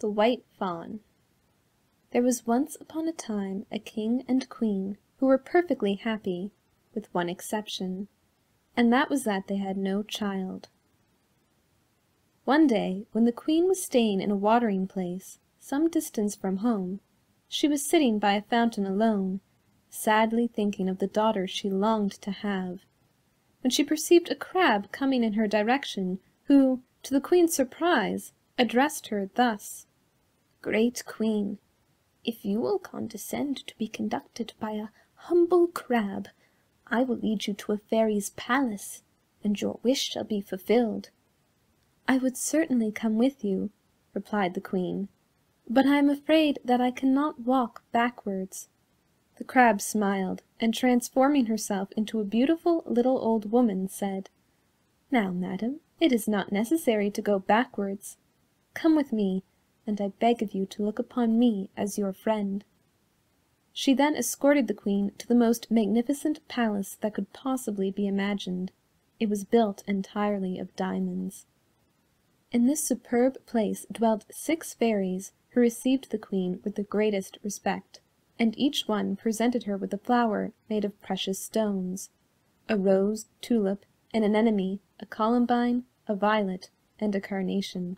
The White Fawn. There was once upon a time a king and queen who were perfectly happy, with one exception, and that was that they had no child. One day, when the queen was staying in a watering place, some distance from home, she was sitting by a fountain alone, sadly thinking of the daughter she longed to have, when she perceived a crab coming in her direction, who, to the queen's surprise, addressed her thus: "Great queen, if you will condescend to be conducted by a humble crab, I will lead you to a fairy's palace, and your wish shall be fulfilled." "I would certainly come with you," replied the queen, "but I am afraid that I cannot walk backwards." The crab smiled, and transforming herself into a beautiful little old woman, said, "Now, madam, it is not necessary to go backwards. Come with me, and I beg of you to look upon me as your friend." She then escorted the queen to the most magnificent palace that could possibly be imagined. It was built entirely of diamonds. In this superb place dwelt 6 fairies, who received the queen with the greatest respect, and each one presented her with a flower made of precious stones: a rose, tulip, an anemone, a columbine, a violet, and a carnation.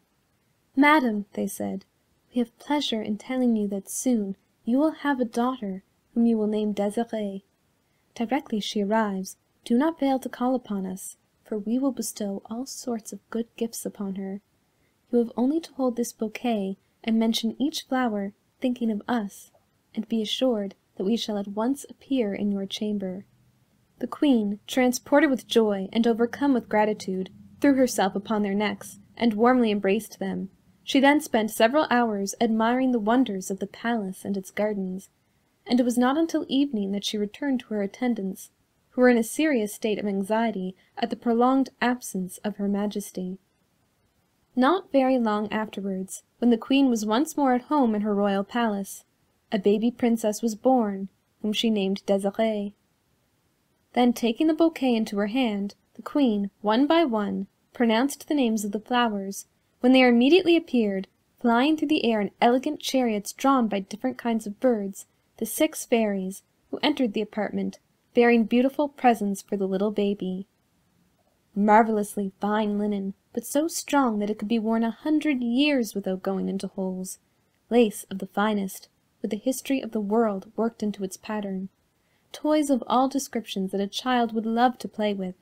"Madam," they said, "we have pleasure in telling you that soon you will have a daughter, whom you will name Désirée. Directly she arrives, do not fail to call upon us, for we will bestow all sorts of good gifts upon her. You have only to hold this bouquet, and mention each flower, thinking of us, and be assured that we shall at once appear in your chamber." The queen, transported with joy and overcome with gratitude, threw herself upon their necks, and warmly embraced them. She then spent several hours admiring the wonders of the palace and its gardens, and it was not until evening that she returned to her attendants, who were in a serious state of anxiety at the prolonged absence of her majesty. Not very long afterwards, when the queen was once more at home in her royal palace, a baby princess was born, whom she named Désirée. Then, taking the bouquet into her hand, the queen, one by one, pronounced the names of the flowers, when there immediately appeared, flying through the air in elegant chariots drawn by different kinds of birds, the 6 fairies, who entered the apartment, bearing beautiful presents for the little baby. Marvelously fine linen, but so strong that it could be worn 100 years without going into holes, lace of the finest, with the history of the world worked into its pattern, toys of all descriptions that a child would love to play with,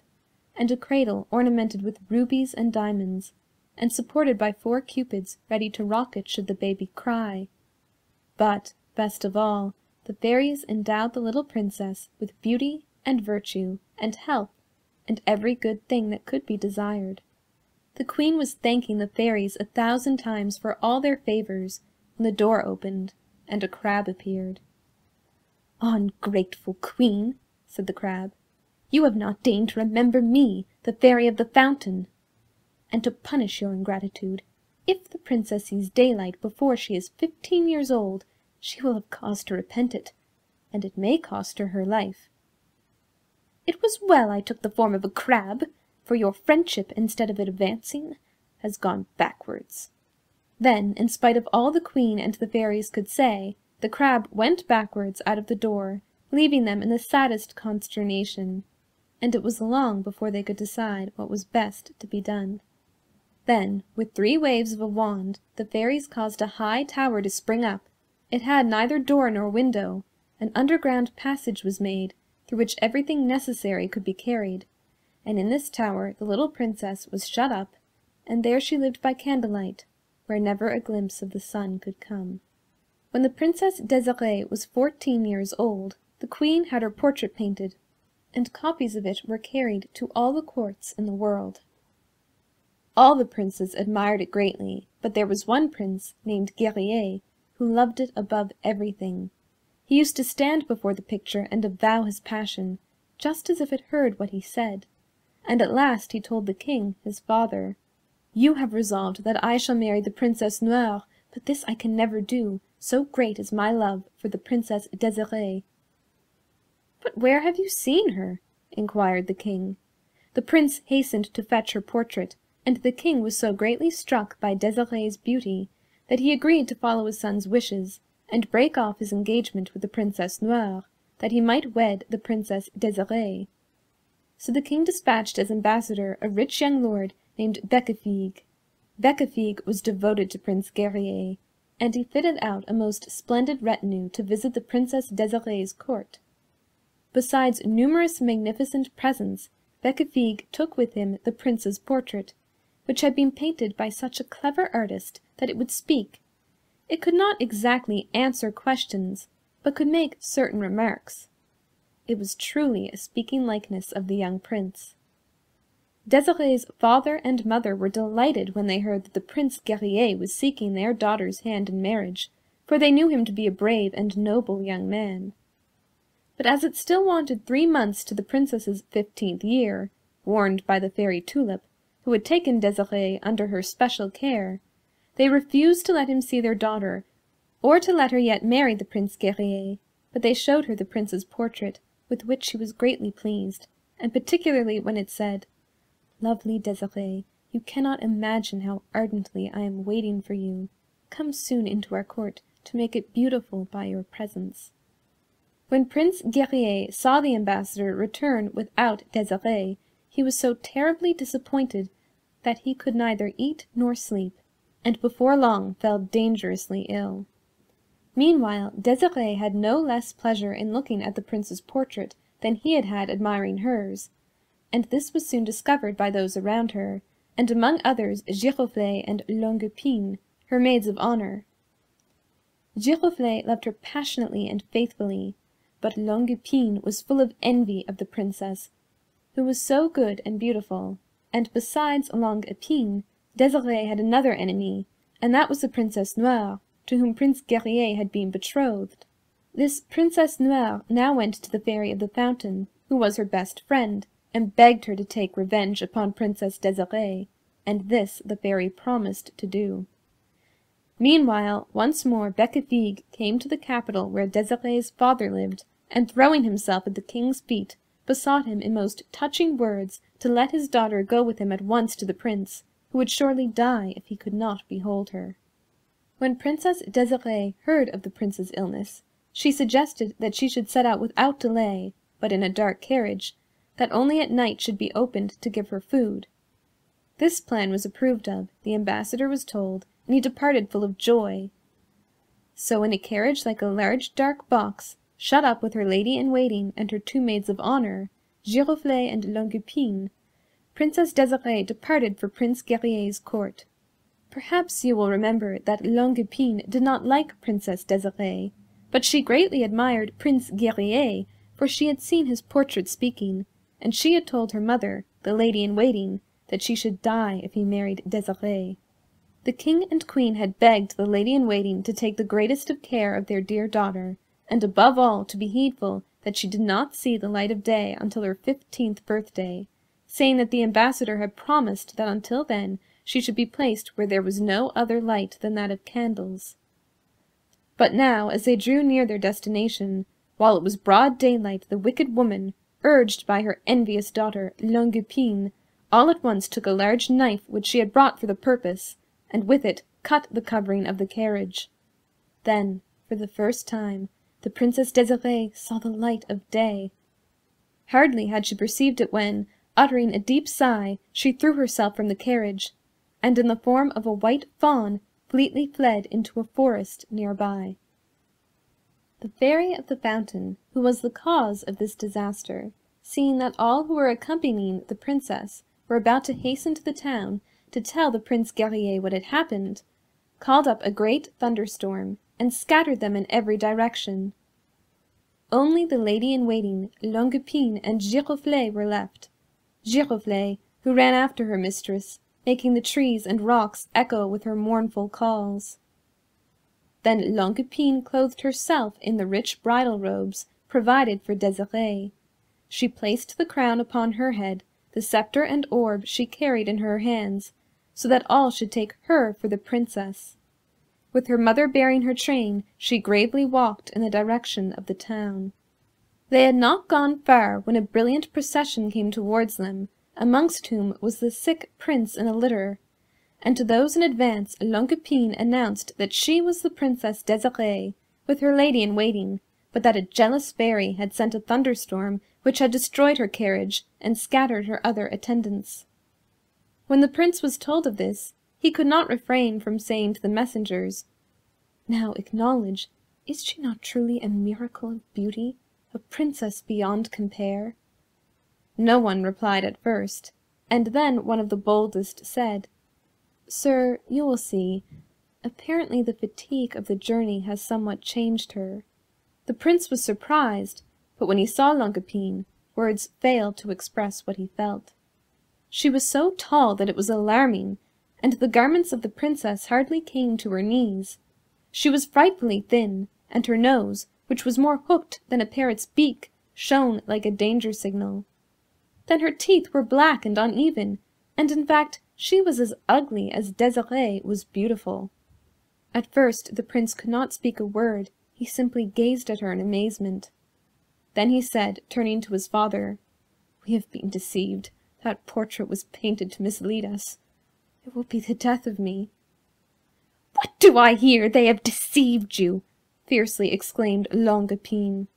and a cradle ornamented with rubies and diamonds, and supported by 4 cupids ready to rock it should the baby cry. But, best of all, the fairies endowed the little princess with beauty and virtue and health and every good thing that could be desired. The queen was thanking the fairies 1,000 times for all their favors, when the door opened, and a crab appeared. "Ungrateful queen," said the crab, "you have not deigned to remember me, the fairy of the fountain. And to punish your ingratitude, if the princess sees daylight before she is 15 years old, she will have cause to repent it, and it may cost her her life. It was well I took the form of a crab, for your friendship, instead of advancing, has gone backwards." Then, in spite of all the queen and the fairies could say, the crab went backwards out of the door, leaving them in the saddest consternation, and it was long before they could decide what was best to be done. Then, with 3 waves of a wand, the fairies caused a high tower to spring up. It had neither door nor window. An underground passage was made, through which everything necessary could be carried, and in this tower the little princess was shut up, and there she lived by candlelight, where never a glimpse of the sun could come. When the Princess Désirée was 14 years old, the queen had her portrait painted, and copies of it were carried to all the courts in the world. All the princes admired it greatly, but there was one prince, named Guerrier, who loved it above everything. He used to stand before the picture and avow his passion, just as if it heard what he said, and at last he told the king, his father, "You have resolved that I shall marry the Princess Noire, but this I can never do, so great is my love for the Princess Désirée." "But where have you seen her?" inquired the king. The prince hastened to fetch her portrait, and the king was so greatly struck by Désirée's beauty that he agreed to follow his son's wishes, and break off his engagement with the Princess Noire, that he might wed the Princess Désirée. So the king dispatched as ambassador a rich young lord named Bécafigue. Bécafigue was devoted to Prince Guerrier, and he fitted out a most splendid retinue to visit the Princess Désirée's court. Besides numerous magnificent presents, Bécafigue took with him the prince's portrait, which had been painted by such a clever artist that it would speak. It could not exactly answer questions, but could make certain remarks. It was truly a speaking likeness of the young prince. Désirée's father and mother were delighted when they heard that the Prince Guerrier was seeking their daughter's hand in marriage, for they knew him to be a brave and noble young man. But as it still wanted 3 months to the princess's 15th year, warned by the fairy Tulip, who had taken Désirée under her special care, they refused to let him see their daughter, or to let her yet marry the Prince Guerrier, but they showed her the prince's portrait, with which she was greatly pleased, and particularly when it said, "Lovely Désirée, you cannot imagine how ardently I am waiting for you. Come soon into our court to make it beautiful by your presence." When Prince Guerrier saw the ambassador return without Désirée, he was so terribly disappointed that he could neither eat nor sleep, and before long fell dangerously ill. Meanwhile, Désirée had no less pleasure in looking at the prince's portrait than he had had admiring hers, and this was soon discovered by those around her, and among others Giroflée and Longue Epine, her maids of honour. Giroflée loved her passionately and faithfully, but Longue Epine was full of envy of the princess, who was so good and beautiful, and besides Longue Epine, Désirée had another enemy, and that was the Princess Noire, to whom Prince Guerrier had been betrothed. This Princess Noire now went to the Fairy of the Fountain, who was her best friend, and begged her to take revenge upon Princess Désirée, and this the fairy promised to do. Meanwhile, once more Bécafigue came to the capital where Désirée's father lived, and throwing himself at the king's feet, besought him in most touching words to let his daughter go with him at once to the prince, who would surely die if he could not behold her. When Princess Désirée heard of the prince's illness, she suggested that she should set out without delay, but in a dark carriage, that only at night should be opened to give her food. This plan was approved of, the ambassador was told, and he departed full of joy. So in a carriage like a large dark box, shut up with her lady-in-waiting and her 2 maids of honour, Giroflée and Longue Epine, Princess Désirée departed for Prince Guerrier's court. Perhaps you will remember that Longue Epine did not like Princess Désirée, but she greatly admired Prince Guerrier, for she had seen his portrait speaking, and she had told her mother, the lady-in-waiting, that she should die if he married Désirée. The king and queen had begged the lady-in-waiting to take the greatest of care of their dear daughter, and above all to be heedful that she did not see the light of day until her 15th birthday, saying that the ambassador had promised that until then she should be placed where there was no other light than that of candles. But now, as they drew near their destination, while it was broad daylight, the wicked woman, urged by her envious daughter Longue Epine, all at once took a large knife which she had brought for the purpose, and with it cut the covering of the carriage. Then, for the first time, the Princess Désirée saw the light of day. Hardly had she perceived it when, uttering a deep sigh, she threw herself from the carriage, and in the form of a white fawn fleetly fled into a forest near by. The Fairy of the Fountain, who was the cause of this disaster, seeing that all who were accompanying the princess were about to hasten to the town to tell the Prince Guerrier what had happened, called up a great thunderstorm, and scattered them in every direction. Only the lady-in-waiting, Longue Epine, and Giroflée were left. Giroflée, who ran after her mistress, making the trees and rocks echo with her mournful calls. Then Longue Epine clothed herself in the rich bridal robes provided for Désirée. She placed the crown upon her head, the sceptre and orb she carried in her hands, so that all should take her for the princess. With her mother bearing her train, she gravely walked in the direction of the town. They had not gone far when a brilliant procession came towards them, amongst whom was the sick prince in a litter, and to those in advance Longue Epine announced that she was the Princess Désirée, with her lady-in-waiting, but that a jealous fairy had sent a thunderstorm which had destroyed her carriage and scattered her other attendants. When the prince was told of this, he could not refrain from saying to the messengers, "Now acknowledge, is she not truly a miracle of beauty, a princess beyond compare?" No one replied at first, and then one of the boldest said, "Sir, you will see. Apparently the fatigue of the journey has somewhat changed her." The prince was surprised, but when he saw Longue Epine, words failed to express what he felt. She was so tall that it was alarming, and the garments of the princess hardly came to her knees. She was frightfully thin, and her nose, which was more hooked than a parrot's beak, shone like a danger signal. Then her teeth were black and uneven, and in fact she was as ugly as Désirée was beautiful. At first the prince could not speak a word, he simply gazed at her in amazement. Then he said, turning to his father, "We have been deceived. That portrait was painted to mislead us. It will be the death of me." "What do I hear? They have deceived you!" fiercely exclaimed Longue Epine.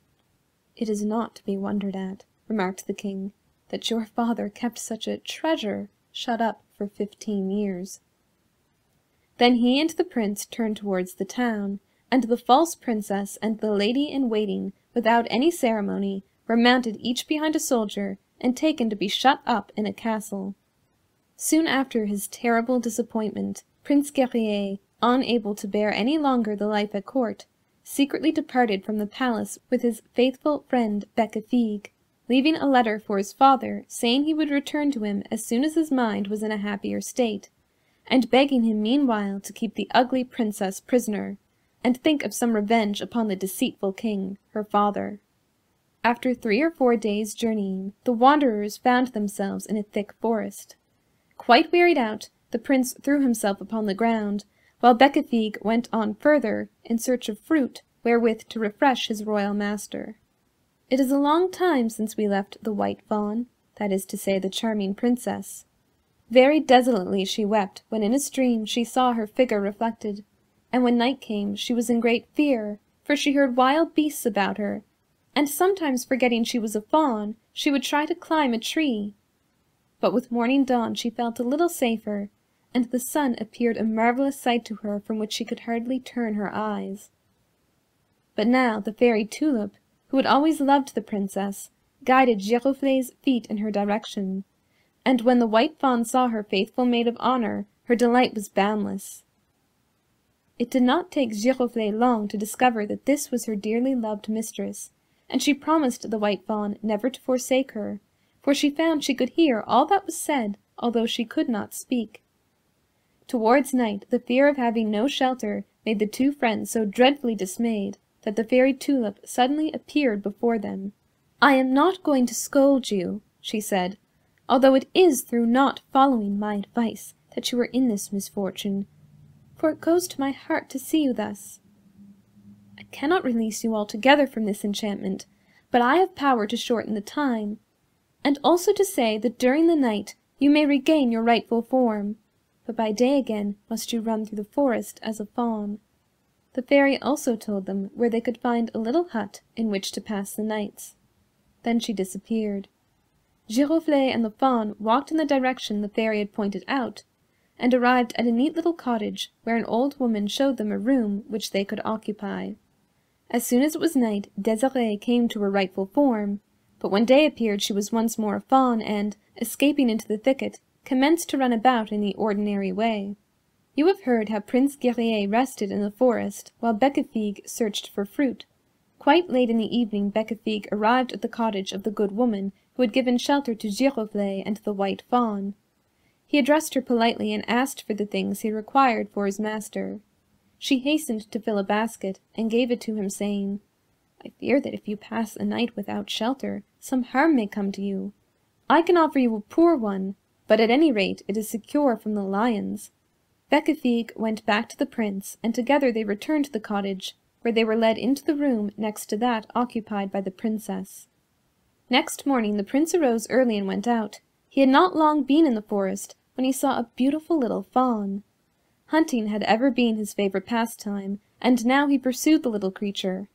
"It is not to be wondered at," remarked the king, "that your father kept such a treasure shut up for 15 years. Then he and the prince turned towards the town, and the false princess and the lady-in-waiting, without any ceremony, were mounted each behind a soldier and taken to be shut up in a castle. Soon after his terrible disappointment, Prince Guerrier, unable to bear any longer the life at court, secretly departed from the palace with his faithful friend Bécafigue, leaving a letter for his father saying he would return to him as soon as his mind was in a happier state, and begging him meanwhile to keep the ugly princess prisoner, and think of some revenge upon the deceitful king, her father. After 3 or 4 days' journeying, the wanderers found themselves in a thick forest. Quite wearied out, the prince threw himself upon the ground, while Bécafigue went on further in search of fruit wherewith to refresh his royal master. It is a long time since we left the White Fawn, that is to say the charming princess. Very desolately she wept when in a stream she saw her figure reflected, and when night came she was in great fear, for she heard wild beasts about her, and sometimes forgetting she was a fawn, she would try to climb a tree. But with morning dawn she felt a little safer, and the sun appeared a marvellous sight to her from which she could hardly turn her eyes. But now the fairy Tulip, who had always loved the princess, guided Giroflée's feet in her direction, and when the White Fawn saw her faithful maid of honour, her delight was boundless. It did not take Giroflée long to discover that this was her dearly loved mistress, and she promised the White Fawn never to forsake her, for she found she could hear all that was said, although she could not speak. Towards night the fear of having no shelter made the two friends so dreadfully dismayed that the fairy Tulip suddenly appeared before them. "I am not going to scold you," she said, "although it is through not following my advice that you are in this misfortune, for it goes to my heart to see you thus. I cannot release you altogether from this enchantment, but I have power to shorten the time, and also to say that during the night you may regain your rightful form, but by day again must you run through the forest as a fawn." The fairy also told them where they could find a little hut in which to pass the nights. Then she disappeared. Giroflée and the fawn walked in the direction the fairy had pointed out, and arrived at a neat little cottage where an old woman showed them a room which they could occupy. As soon as it was night, Désirée came to her rightful form, but when day appeared she was once more a fawn and, escaping into the thicket, commenced to run about in the ordinary way. You have heard how Prince Guerrier rested in the forest while Bécafigue searched for fruit. Quite late in the evening Bécafigue arrived at the cottage of the good woman who had given shelter to Giroflée and the White Fawn. He addressed her politely and asked for the things he required for his master. She hastened to fill a basket, and gave it to him, saying, "I fear that if you pass a night without shelter, some harm may come to you. I can offer you a poor one, but at any rate it is secure from the lions." Bécafigue went back to the prince, and together they returned to the cottage, where they were led into the room next to that occupied by the princess. Next morning the prince arose early and went out. He had not long been in the forest, when he saw a beautiful little fawn. Hunting had ever been his favorite pastime, and now he pursued the little creature.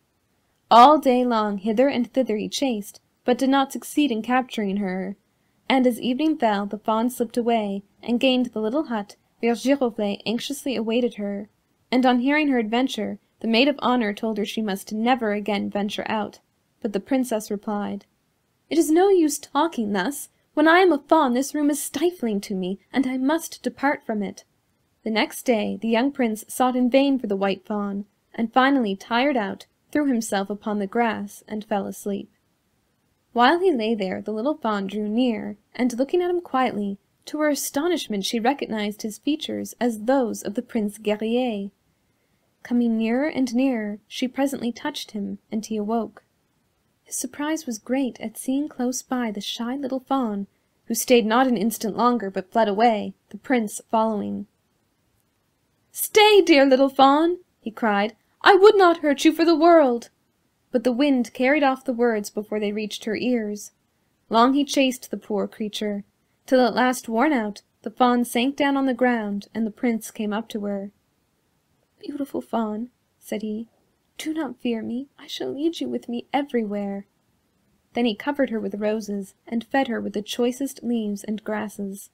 All day long hither and thither he chased, but did not succeed in capturing her, and as evening fell the fawn slipped away and gained the little hut where Giroflée anxiously awaited her, and on hearing her adventure the maid of honor told her she must never again venture out, but the princess replied, "It is no use talking thus. When I am a fawn this room is stifling to me, and I must depart from it." The next day the young prince sought in vain for the white fawn, and finally, tired out, threw himself upon the grass and fell asleep. While he lay there the little fawn drew near, and looking at him quietly, to her astonishment she recognized his features as those of the Prince Guerrier. Coming nearer and nearer, she presently touched him, and he awoke. His surprise was great at seeing close by the shy little fawn, who stayed not an instant longer but fled away, the prince following. "Stay, dear little fawn!" he cried. "I would not hurt you for the world!" But the wind carried off the words before they reached her ears. Long he chased the poor creature, till at last, worn out, the fawn sank down on the ground, and the prince came up to her. "Beautiful fawn," said he, "do not fear me. I shall lead you with me everywhere." Then he covered her with roses, and fed her with the choicest leaves and grasses.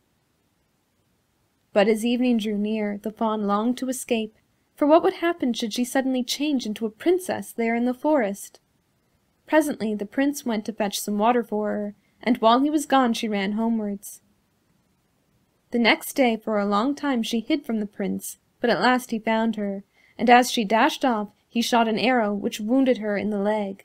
But as evening drew near, the fawn longed to escape, for what would happen should she suddenly change into a princess there in the forest? Presently the prince went to fetch some water for her, and while he was gone she ran homewards. The next day for a long time she hid from the prince, but at last he found her, and as she dashed off he shot an arrow which wounded her in the leg.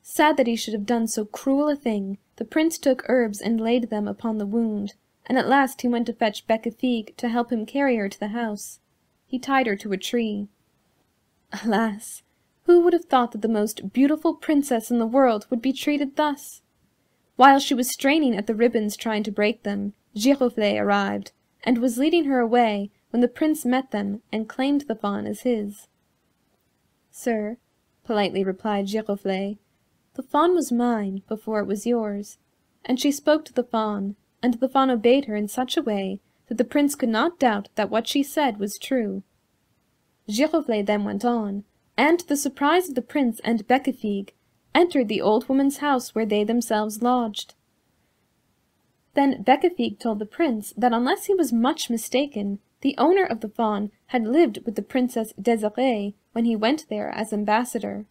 Sad that he should have done so cruel a thing, the prince took herbs and laid them upon the wound, and at last he went to fetch Bécafigue to help him carry her to the house. He tied her to a tree. Alas! Who would have thought that the most beautiful princess in the world would be treated thus? While she was straining at the ribbons trying to break them, Giroflée arrived, and was leading her away when the prince met them and claimed the fawn as his. "Sir," politely replied Giroflée, "the fawn was mine before it was yours." And she spoke to the fawn, and the fawn obeyed her in such a way that the prince could not doubt that what she said was true. Giroflée then went on, and to the surprise of the prince and Bécafigue, entered the old woman's house where they themselves lodged. Then Bécafigue told the prince that unless he was much mistaken, the owner of the fawn had lived with the Princess Désirée when he went there as ambassador.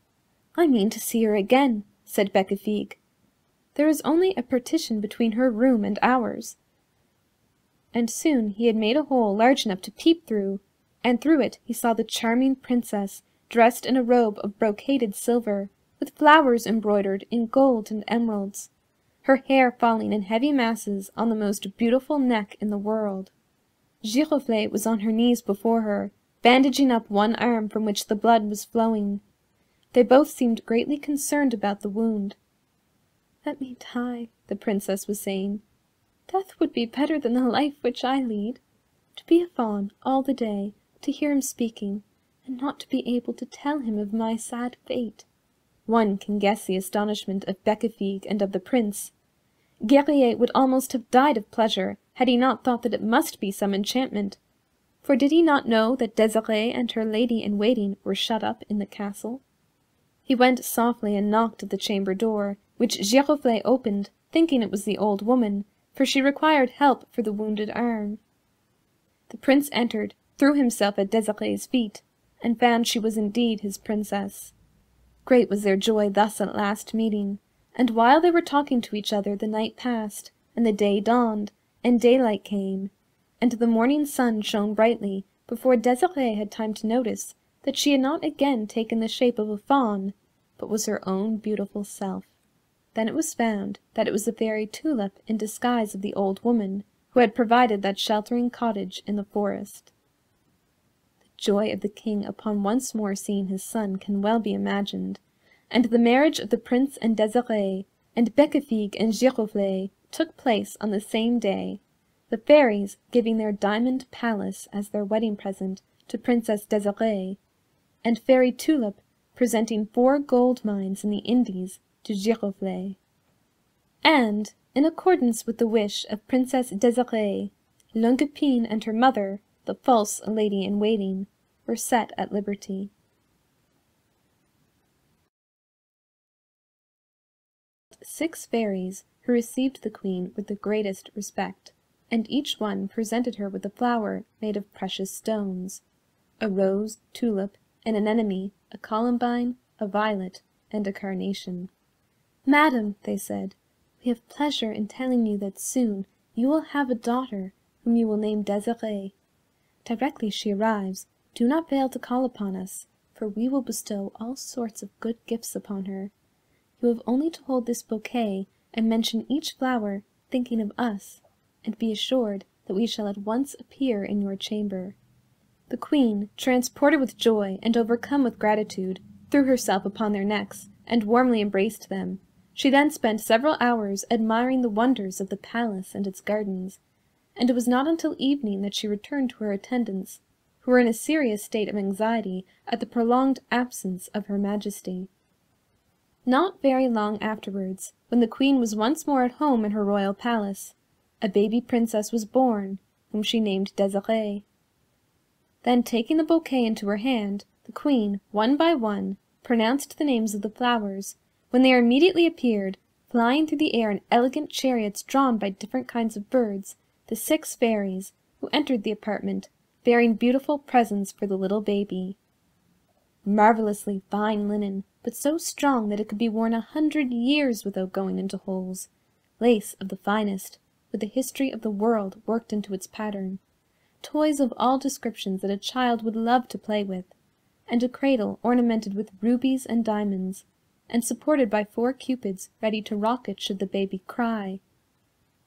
"I mean to see her again," said Bécafigue. "There is only a partition between her room and ours." And soon he had made a hole large enough to peep through, and through it he saw the charming princess, dressed in a robe of brocaded silver, with flowers embroidered in gold and emeralds, her hair falling in heavy masses on the most beautiful neck in the world. Giroflée was on her knees before her, bandaging up one arm from which the blood was flowing. They both seemed greatly concerned about the wound. "Let me die," the princess was saying. "Death would be better than the life which I lead. To be a fawn all the day, to hear him speaking, and not to be able to tell him of my sad fate." One can guess the astonishment of Bécafigue and of the prince. Guerrier would almost have died of pleasure had he not thought that it must be some enchantment, for did he not know that Désirée and her lady-in-waiting were shut up in the castle? He went softly and knocked at the chamber door, which Giroflée opened, thinking it was the old woman, for she required help for the wounded arm. The prince entered, threw himself at Désirée's feet, and found she was indeed his princess. Great was their joy thus at last meeting, and while they were talking to each other the night passed, and the day dawned, and daylight came, and the morning sun shone brightly before Désirée had time to notice that she had not again taken the shape of a fawn, but was her own beautiful self. Then it was found that it was the fairy Tulip in disguise of the old woman, who had provided that sheltering cottage in the forest. The joy of the king upon once more seeing his son can well be imagined, and the marriage of the prince and Désirée, and Bécafigue and Giroflée, took place on the same day, the fairies giving their diamond palace as their wedding present to Princess Désirée, and Fairy Tulip presenting 4 gold mines in the Indies to Giroflée. And, in accordance with the wish of Princess Désirée, Longue-Epine and her mother, the false lady-in-waiting, were set at liberty. Six fairies, who received the queen with the greatest respect, and each one presented her with a flower made of precious stones, a rose, tulip, an anemone, a columbine, a violet, and a carnation. "Madam," they said, "we have pleasure in telling you that soon you will have a daughter whom you will name Désirée. Directly she arrives, do not fail to call upon us, for we will bestow all sorts of good gifts upon her. You have only to hold this bouquet and mention each flower, thinking of us, and be assured that we shall at once appear in your chamber." The queen, transported with joy and overcome with gratitude, threw herself upon their necks and warmly embraced them. She then spent several hours admiring the wonders of the palace and its gardens, and it was not until evening that she returned to her attendants, who were in a serious state of anxiety at the prolonged absence of her Majesty. Not very long afterwards, when the queen was once more at home in her royal palace, a baby princess was born, whom she named Désirée. Then, taking the bouquet into her hand, the queen, one by one, pronounced the names of the flowers, when there immediately appeared, flying through the air in elegant chariots drawn by different kinds of birds, the six fairies, who entered the apartment, bearing beautiful presents for the little baby. Marvelously fine linen, but so strong that it could be worn 100 years without going into holes, lace of the finest, with the history of the world worked into its pattern, toys of all descriptions that a child would love to play with, and a cradle ornamented with rubies and diamonds, and supported by 4 cupids ready to rock it should the baby cry.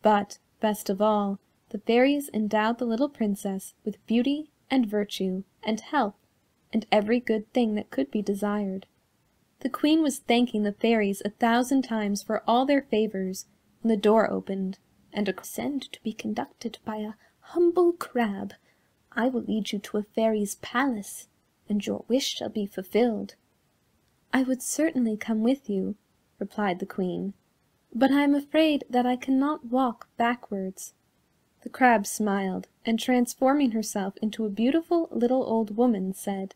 But, best of all, the fairies endowed the little princess with beauty and virtue and health and every good thing that could be desired. The queen was thanking the fairies 1,000 times for all their favors when the door opened, and a "Send to be conducted by a humble crab. I will lead you to a fairy's palace, and your wish shall be fulfilled." "I would certainly come with you," replied the queen, "but I am afraid that I cannot walk backwards." The crab smiled, and transforming herself into a beautiful little old woman, said,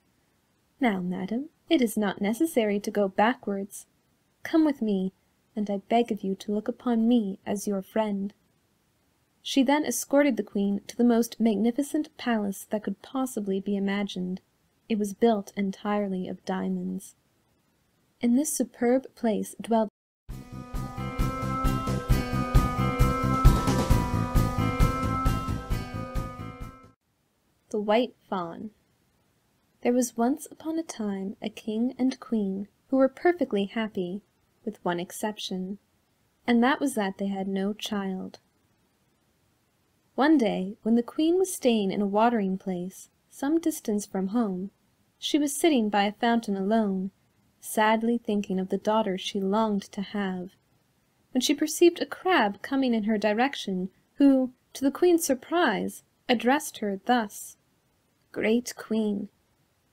"Now, madam, it is not necessary to go backwards. Come with me, and I beg of you to look upon me as your friend." She then escorted the queen to the most magnificent palace that could possibly be imagined. It was built entirely of diamonds. In this superb place dwelled the White Fawn. There was once upon a time a king and queen who were perfectly happy, with one exception, and that was that they had no child. One day, when the queen was staying in a watering place, some distance from home, she was sitting by a fountain alone, sadly thinking of the daughter she longed to have, when she perceived a crab coming in her direction, who, to the queen's surprise, addressed her thus: "Great queen,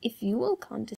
if you will condescend